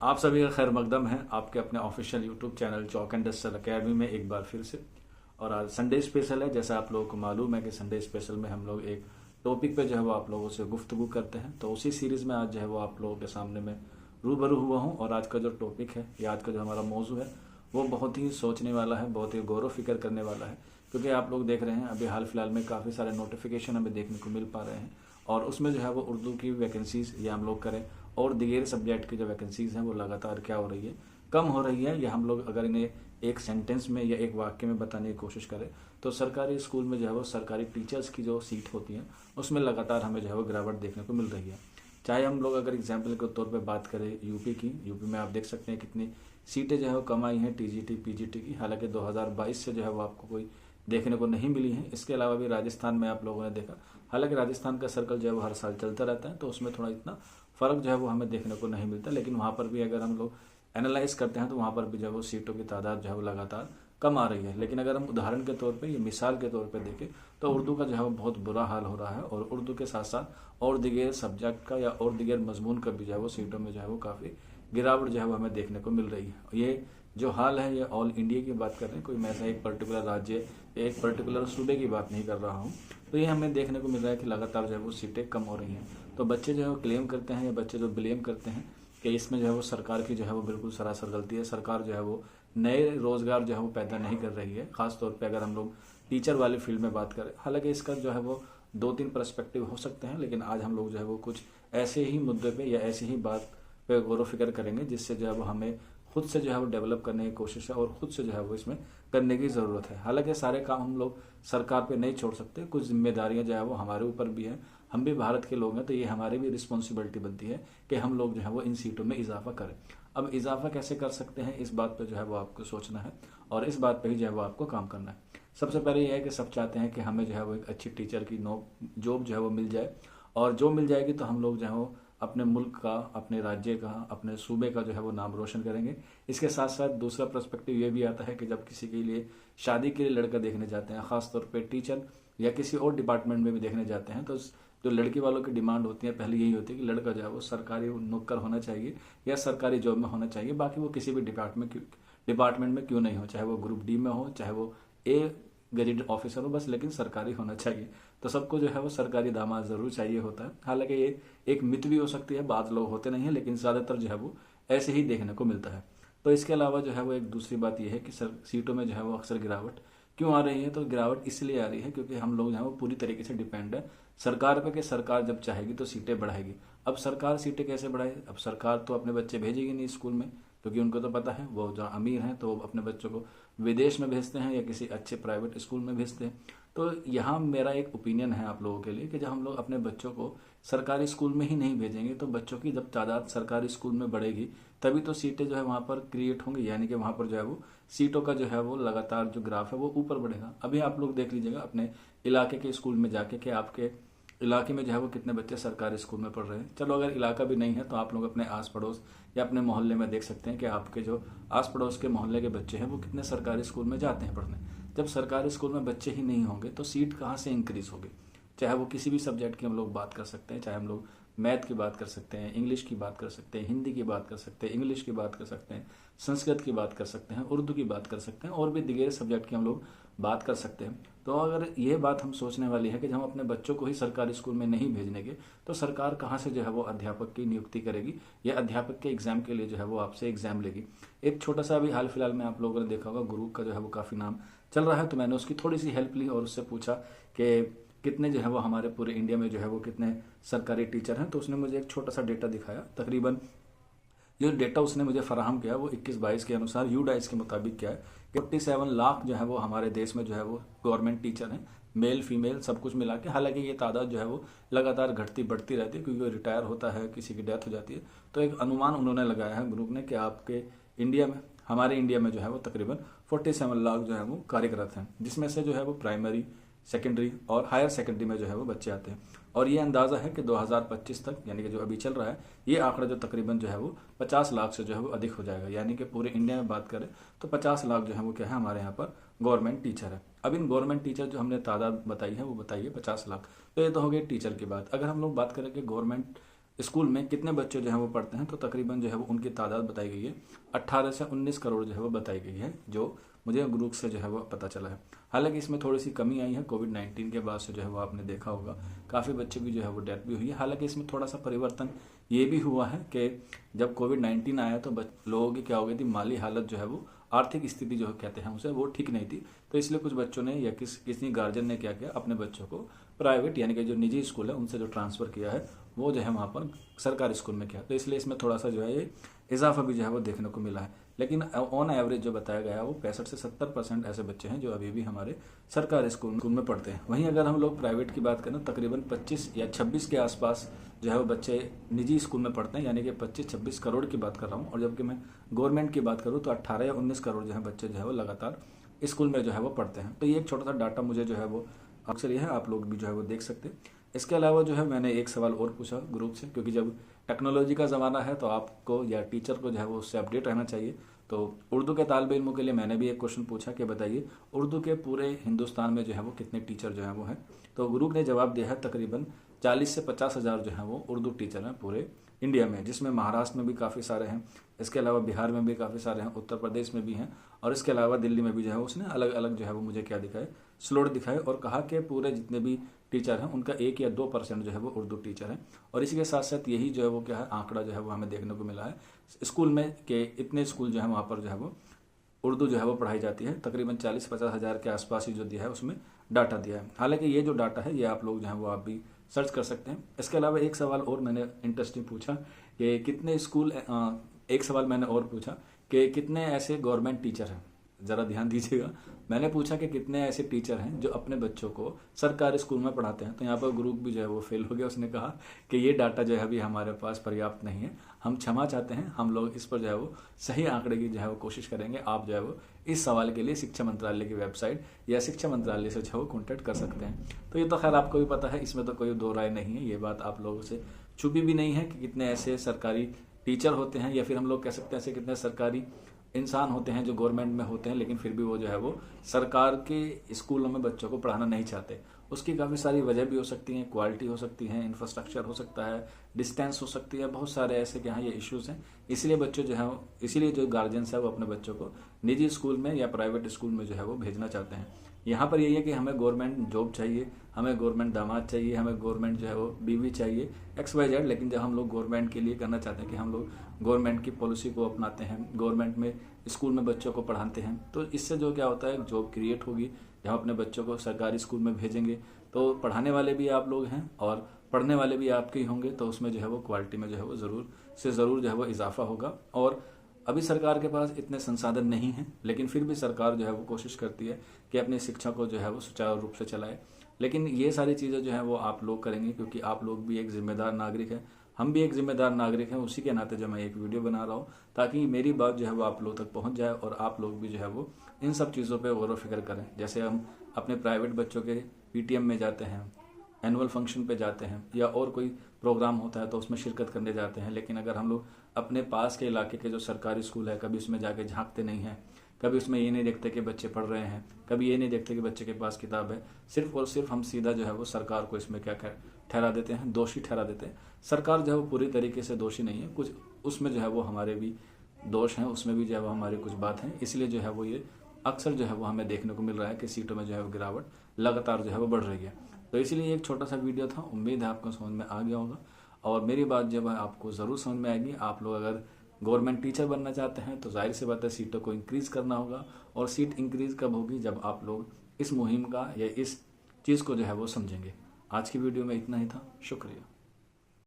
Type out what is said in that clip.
आप सभी का खैर मकदम है आपके अपने official YouTube channel chalk and duster academy में एक बार फिर से। और आज संडे स्पेशल है। जैसा आप लोगों को मालूम है कि संडे स्पेशल में हम लोग एक टॉपिक पे जो है वो आप लोगों से गुफ्तगू करते हैं, तो उसी सीरीज में आज जो है वो आप लोगों के सामने मैं रूबरू हुआ हूँ। और आज का जो टॉपिक है या आज का जो हमारा मौजू है वो बहुत ही सोचने वाला है, बहुत ही गौर व फिक्र करने वाला है। क्योंकि आप लोग देख रहे हैं अभी हाल फिलहाल में काफ़ी सारे नोटिफिकेशन हमें देखने को मिल पा रहे हैं, और उसमें जो है वो उर्दू की वैकेंसीज या हम लोग करें और दिगेर सब्जेक्ट की जो वैकेंसीज हैं वो लगातार क्या हो रही है, कम हो रही है। या हम लोग अगर इन्हें एक सेंटेंस में या एक वाक्य में बताने की कोशिश करें तो सरकारी स्कूल में जो है वो सरकारी टीचर्स की जो सीट होती है उसमें लगातार हमें जो है वो गिरावट देखने को मिल रही है। चाहे हम लोग अगर एग्जाम्पल के तौर पे बात करें यूपी में आप देख सकते हैं कितनी सीटें जो है वो कम आई हैं टीजीटी पीजीटी की। हालांकि 2022 से जो है वो आपको कोई देखने को नहीं मिली है। इसके अलावा भी राजस्थान में आप लोगों ने देखा, हालांकि राजस्थान का सर्कल जो है वो हर साल चलता रहता है, तो उसमें थोड़ा इतना फर्क जो है वो हमें देखने को नहीं मिलता। लेकिन वहाँ पर भी अगर हम लोग एनालाइज करते हैं तो वहाँ पर भी जो है वो सीटों की तादाद जो है वो लगातार कम आ रही है। लेकिन अगर हम उदाहरण के तौर पे या मिसाल के तौर पे देखें तो उर्दू का जो है वो बहुत बुरा हाल हो रहा है, और उर्दू के साथ साथ और दिगेर सब्जेक्ट का या और दिगेर मजमून का भी जो है वो सीटों में जो है वो काफ़ी गिरावट जो है वो हमें देखने को मिल रही है। ये जो हाल है ये ऑल इंडिया की बात कर रहे हैं, कोई मैं ऐसा एक पर्टिकुलर राज्य एक पर्टिकुलर सूबे की बात नहीं कर रहा हूँ। तो ये हमें देखने को मिल रहा है कि लगातार जो है वो सीटें कम हो रही हैं। तो बच्चे जो है वो क्लेम करते हैं या बच्चे जो ब्लेम करते हैं कि इसमें जो है वो सरकार की जो है वो बिल्कुल सरासर गलती है। सरकार जो है वो नए रोजगार जो है वो पैदा नहीं कर रही है, खासतौर पे अगर हम लोग टीचर वाले फील्ड में बात करें। हालांकि इसका जो है वो दो तीन पर्सपेक्टिव हो सकते हैं, लेकिन आज हम लोग जो है वो कुछ ऐसे ही मुद्दे पे या ऐसी ही बात पे गौर व फिक्र करेंगे जिससे जो है वो हमें खुद से जो है वो डेवलप करने की कोशिश है और खुद से जो है वो इसमें करने की ज़रूरत है। हालांकि सारे काम हम लोग सरकार पे नहीं छोड़ सकते, कुछ जिम्मेदारियां जो है वो हमारे ऊपर भी है। हम भी भारत के लोग हैं, तो ये हमारी भी रिस्पॉन्सिबिलिटी बनती है कि हम लोग जो है वो इन सीटों में इजाफा करें। अब इजाफा कैसे कर सकते हैं इस बात पर जो है वो आपको सोचना है, और इस बात पर ही जो है वो आपको काम करना है। सबसे पहले यह है कि सब चाहते हैं कि हमें जो है वो एक अच्छी टीचर की जॉब जो है वो मिल जाए, और जो मिल जाएगी तो हम लोग जो है वो अपने मुल्क का, अपने राज्य का, अपने सूबे का जो है वो नाम रोशन करेंगे। इसके साथ साथ दूसरा पर्सपेक्टिव ये भी आता है कि जब किसी के लिए शादी के लिए लड़का देखने जाते हैं, खासतौर पे टीचर या किसी और डिपार्टमेंट में भी देखने जाते हैं, तो जो लड़की वालों की डिमांड होती है पहले यही होती है कि लड़का जो है वो सरकारी नौकर होना चाहिए या सरकारी जॉब में होना चाहिए, बाकी वो किसी भी डिपार्टमेंट में क्यों नहीं हो, चाहे वो ग्रुप डी में हो, चाहे वो ए गजेटेड ऑफिसर हो, बस लेकिन सरकारी होना चाहिए। तो सबको जो है वो सरकारी दामाद जरूर चाहिए होता है। हालांकि ये एक मिथ भी हो सकती है, बाद लोग होते नहीं है, लेकिन ज्यादातर जो है वो ऐसे ही देखने को मिलता है। तो इसके अलावा जो है वो एक दूसरी बात यह है कि सीटों में जो है वो अक्सर गिरावट क्यों आ रही है। तो गिरावट इसलिए आ रही है क्योंकि हम लोग जो है वो पूरी तरीके से डिपेंड है सरकार पे कि सरकार जब चाहेगी तो सीटें बढ़ाएगी। अब सरकार सीटें कैसे बढ़ाए, अब सरकार तो अपने बच्चे भेजेगी नहीं स्कूल में, क्योंकि उनको तो पता है वो जो अमीर हैं तो वो अपने बच्चों को विदेश में भेजते हैं या किसी अच्छे प्राइवेट स्कूल में भेजते हैं। तो यहाँ मेरा एक ओपिनियन है आप लोगों के लिए कि जब हम लोग अपने बच्चों को सरकारी स्कूल में ही नहीं भेजेंगे तो बच्चों की जब तादाद सरकारी स्कूल में बढ़ेगी तभी तो सीटें जो है वहाँ पर क्रिएट होंगी, यानी कि वहाँ पर जो है वो सीटों का जो है वो लगातार जो ग्राफ है वो ऊपर बढ़ेगा। अभी आप लोग देख लीजिएगा अपने इलाके के स्कूल में जाके कि आपके इलाके में जो है वो कितने बच्चे सरकारी स्कूल में पढ़ रहे हैं। चलो अगर इलाका भी नहीं है तो आप लोग अपने आस पड़ोस या अपने मोहल्ले में देख सकते हैं कि आपके जो आस पड़ोस के मोहल्ले के बच्चे हैं वो कितने सरकारी स्कूल में जाते हैं पढ़ने। जब सरकारी स्कूल में बच्चे ही नहीं होंगे तो सीट कहाँ से इंक्रीज होगी। चाहे वो किसी भी सब्जेक्ट की हम लोग बात कर सकते हैं, चाहे हम लोग मैथ की बात कर सकते हैं, इंग्लिश की बात कर सकते हैं, हिंदी की बात कर सकते हैं, इंग्लिश की बात कर सकते हैं, संस्कृत की बात कर सकते हैं, उर्दू की बात कर सकते हैं, और भी दिगेर सब्जेक्ट की हम लोग बात कर सकते हैं। तो अगर ये बात हम सोचने वाली है कि जब हम अपने बच्चों को ही सरकारी स्कूल में नहीं भेजने के तो सरकार कहाँ से जो है वो अध्यापक की नियुक्ति करेगी या अध्यापक के एग्जाम के लिए जो है वो आपसे एग्जाम लेगी। एक छोटा सा अभी हाल फिलहाल में आप लोगों ने देखा होगा गुरु का जो है वो काफी नाम चल रहा है, तो मैंने उसकी थोड़ी सी हेल्प ली और उससे पूछा कि कितने जो है वो हमारे पूरे इंडिया में जो है वो कितने सरकारी टीचर हैं। तो उसने मुझे एक छोटा सा डेटा दिखाया। तकरीबन जो डेटा उसने मुझे फराहम किया वो 21-22 के अनुसार यूडाइस के मुताबिक क्या है, 47 लाख जो है वो हमारे देश में जो है वो गवर्नमेंट टीचर हैं, मेल फीमेल सब कुछ मिला के। हालांकि ये तादाद जो है वो लगातार घटती बढ़ती रहती है क्योंकि रिटायर होता है, किसी की डेथ हो जाती है। तो एक अनुमान उन्होंने लगाया है ग्रुप ने कि आपके इंडिया में, हमारे इंडिया में जो है वो तकरीबन 47 लाख जो है वो कार्यरत हैं, जिसमें से जो है वो प्राइमरी, सेकेंडरी और हायर सेकेंडरी में जो है वो बच्चे आते हैं। और ये अंदाजा है कि 2025 तक, यानी कि जो अभी चल रहा है, ये आंकड़ा जो तकरीबन जो है वो 50 लाख से जो है वो अधिक हो जाएगा। यानी कि पूरे इंडिया में बात करें तो 50 लाख जो है वो क्या है हमारे यहाँ पर गवर्नमेंट टीचर है। अब इन गवर्नमेंट टीचर जो हमने तादाद बताई है वो बताइए 50 लाख। तो ये तो हो गई टीचर की बात। अगर हम लोग बात करें कि गवर्नमेंट स्कूल में कितने बच्चे जो है वो पढ़ते हैं, तो तकरीबन जो है वो उनकी तादाद बताई गई है 18 से 19 करोड़ जो है वो बताई गई है, जो मुझे ग्रुप से जो है वो पता चला है। हालांकि इसमें थोड़ी सी कमी आई है कोविड-19 के बाद से, जो है वो आपने देखा होगा काफ़ी बच्चे की जो है वो डेथ भी हुई है। हालांकि इसमें थोड़ा सा परिवर्तन ये भी हुआ है कि जब कोविड-19 आया तो लोगों की क्या हो गई थी, माली हालत जो है वो, आर्थिक स्थिति जो कहते हैं उसे, वो ठीक नहीं थी। तो इसलिए कुछ बच्चों ने या किसी गार्जियन ने क्या किया, अपने बच्चों को प्राइवेट यानी कि जो निजी स्कूल है उनसे जो ट्रांसफ़र किया है वो जो है वहाँ पर सरकारी स्कूल में किया। तो इसलिए इसमें थोड़ा सा जो है ये इजाफा भी जो है वो देखने को मिला है। लेकिन ऑन एवरेज जो बताया गया है वो 65 से 70% ऐसे बच्चे हैं जो अभी भी हमारे सरकारी स्कूल में पढ़ते हैं। वहीं अगर हम लोग प्राइवेट की बात करें, तकरीबन 25 या 26 के आसपास जो है वो बच्चे निजी स्कूल में पढ़ते हैं, यानी कि 25-26 करोड़ की बात कर रहा हूँ। और जबकि मैं गवर्नमेंट की बात करूँ तो 18 या 19 करोड़ जो है बच्चे जो है वो लगातार स्कूल में जो है वो पढ़ते हैं। तो ये एक छोटा सा डाटा मुझे जो है वो अक्सर ये है, आप लोग भी जो है वो देख सकते हैं। इसके अलावा जो है मैंने एक सवाल और पूछा ग्रुप से, क्योंकि जब टेक्नोलॉजी का ज़माना है तो आपको या टीचर को जो है वो उससे अपडेट रहना चाहिए। तो उर्दू के तालिब इल्मों के लिए मैंने भी एक क्वेश्चन पूछा कि बताइए उर्दू के पूरे हिंदुस्तान में जो है वो कितने टीचर जो है वो हैं। तो ग्रुप ने जवाब दिया है तकरीबन 40 से 50 हज़ार जो है वो उर्दू टीचर हैं पूरे इंडिया में, जिसमें महाराष्ट्र में भी काफ़ी सारे हैं, इसके अलावा बिहार में भी काफ़ी सारे हैं, उत्तर प्रदेश में भी हैं, और इसके अलावा दिल्ली में भी जो है उसने अलग अलग जो है वो मुझे क्या दिखाए, स्लोट दिखाए, और कहा कि पूरे जितने भी टीचर हैं उनका 1 या 2% जो है वो उर्दू टीचर हैं। और इसी के साथ साथ यही जो है वो क्या है, आंकड़ा जो है वो हमें देखने को मिला है स्कूल में कि इतने स्कूल जो है वहाँ पर जो है वो उर्दू जो है वो पढ़ाई जाती है। तकरीबन 40-50 हज़ार के आसपास ही जो दिया है उसमें डाटा दिया है। हालांकि ये जो डाटा है ये आप लोग जो है वो आप भी सर्च कर सकते हैं। इसके अलावा एक सवाल और मैंने इंटरेस्टिंग पूछा कि कितने स्कूल, एक सवाल मैंने और पूछा कि कितने ऐसे गवर्नमेंट टीचर हैं, ज़रा ध्यान दीजिएगा। मैंने पूछा कि कितने ऐसे टीचर हैं जो अपने बच्चों को सरकारी स्कूल में पढ़ाते हैं। तो यहाँ पर ग्रुप भी जो है वो फेल हो गया। उसने कहा कि ये डाटा जो है अभी हमारे पास पर्याप्त नहीं है, हम क्षमा चाहते हैं, हम लोग इस पर जो है वो सही आंकड़े की जो है वो कोशिश करेंगे। आप जो है वो इस सवाल के लिए शिक्षा मंत्रालय की वेबसाइट या शिक्षा मंत्रालय से जो है वो कॉन्टैक्ट कर सकते हैं। तो ये तो खैर आपको भी पता है, इसमें तो कोई दो राय नहीं है, ये बात आप लोगों से छुपी भी नहीं है कि कितने ऐसे सरकारी टीचर होते हैं, या फिर हम लोग कह सकते हैं ऐसे कितने सरकारी इंसान होते हैं जो गवर्नमेंट में होते हैं लेकिन फिर भी वो जो है वो सरकार के स्कूलों में बच्चों को पढ़ाना नहीं चाहते। उसकी काफ़ी सारी वजह भी हो सकती हैं, क्वालिटी हो सकती है, इंफ्रास्ट्रक्चर हो सकता है, डिस्टेंस हो सकती है, बहुत सारे ऐसे कि हाँ ये इश्यूज़ हैं। इसीलिए बच्चों जो है, इसीलिए जो गार्जियंस है वो अपने बच्चों को निजी स्कूल में या प्राइवेट स्कूल में जो है वो भेजना चाहते हैं। यहाँ पर यही है कि हमें गवर्नमेंट जॉब चाहिए, हमें गवर्नमेंट दामाद चाहिए, हमें गवर्नमेंट जो है वो बीवी चाहिए, XYZ। लेकिन जब हम लोग गवर्नमेंट के लिए करना चाहते हैं कि हम लोग गवर्नमेंट की पॉलिसी को अपनाते हैं, गवर्नमेंट में स्कूल में बच्चों को पढ़ाते हैं, तो इससे जो क्या होता है, जॉब क्रिएट होगी। जब अपने बच्चों को सरकारी स्कूल में भेजेंगे तो पढ़ाने वाले भी आप लोग हैं और पढ़ने वाले भी आपके ही होंगे, तो उसमें जो है वो क्वालिटी में जो है वो ज़रूर जो है वो इजाफा होगा। और अभी सरकार के पास इतने संसाधन नहीं हैं, लेकिन फिर भी सरकार जो है वो कोशिश करती है कि अपनी शिक्षा को जो है वो सुचारू रूप से चलाए। लेकिन ये सारी चीज़ें जो है वो आप लोग करेंगे, क्योंकि आप लोग भी एक जिम्मेदार नागरिक हैं, हम भी एक जिम्मेदार नागरिक हैं। उसी के नाते जो मैं एक वीडियो बना रहा हूँ ताकि मेरी बात जो है वो आप लोग तक पहुँच जाए और आप लोग भी जो है वो इन सब चीज़ों पर गौर व फिक्र करें। जैसे हम अपने प्राइवेट बच्चों के PTM में जाते हैं, एनुअल फंक्शन पे जाते हैं, या और कोई प्रोग्राम होता है तो उसमें शिरकत करने जाते हैं, लेकिन अगर हम लोग अपने पास के इलाके के जो सरकारी स्कूल है कभी उसमें जाके झांकते नहीं हैं, कभी उसमें ये नहीं देखते कि बच्चे पढ़ रहे हैं, कभी ये नहीं देखते कि बच्चे के पास किताब है, सिर्फ और सिर्फ हम सीधा जो है वो सरकार को इसमें क्या ठहरा देते हैं, दोषी ठहरा देते हैं। सरकार जो है वो पूरी तरीके से दोषी नहीं है, कुछ उसमें जो है वो हमारे भी दोष हैं, उसमें भी जो है वो हमारी कुछ बात है। इसलिए जो है वो ये अक्सर जो है वो हमें देखने को मिल रहा है कि सीटों में जो है वो गिरावट लगातार जो है वो बढ़ रही है। तो इसीलिए एक छोटा सा वीडियो था, उम्मीद है आपको समझ में आ गया होगा और मेरी बात जब आपको ज़रूर समझ में आएगी। आप लोग अगर गवर्नमेंट टीचर बनना चाहते हैं तो जाहिर सी बात है सीटों को इंक्रीज़ करना होगा, और सीट इंक्रीज़ कब होगी, जब आप लोग इस मुहिम का या इस चीज़ को जो है वो समझेंगे। आज की वीडियो में इतना ही था, शुक्रिया।